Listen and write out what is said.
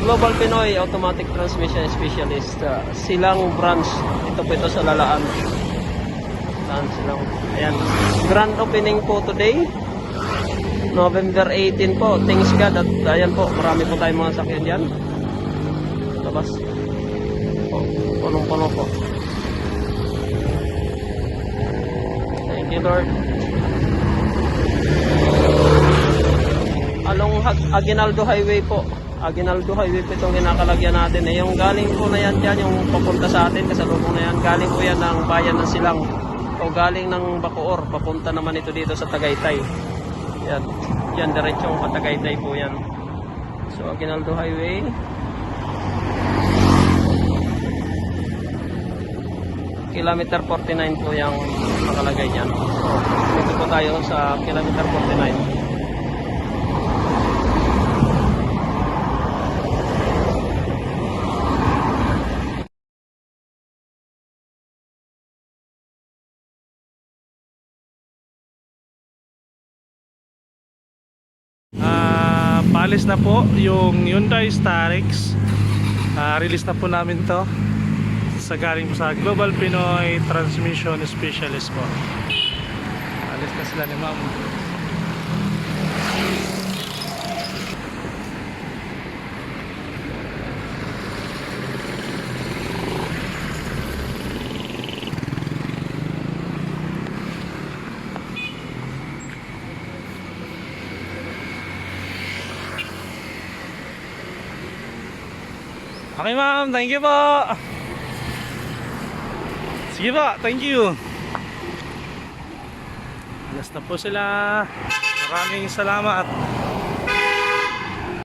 Global Pinoy Automatic Transmission Specialist, Silang branch. Ito po ito sa Lalaan. Lalaan Silang. Ayan. Grand opening po today. November 18 po. Thanks God. At ayan po, marami po tayong mga sakyan dyan. Labas. Punong-puno po. Thank you, Lord. Along Aguinaldo Highway po. Aguinaldo Highway po itong kinakalagyan natin. Yung galing po na yan dyan, yung papunta sa atin, kasalubong na yan. Galing po yan ng bayan ng Silang. O galing ng Bacoor. Papunta naman ito dito sa Tagaytay. Yan. Yan, diretsong pa Tagaytay po yan. So, Aguinaldo Highway. Kilometer 49 po yung nakalagay dyan. So, dito po tayo sa kilometer 49. Paalis na po yung Hyundai Starex. Release na po namin to sa galing po sa Global Pinoy Transmission Specialist po. Alis na sila ni ma'am. Okay ma'am, thank you po. Sige po, thank you. Alas na po sila. Maraming salamat.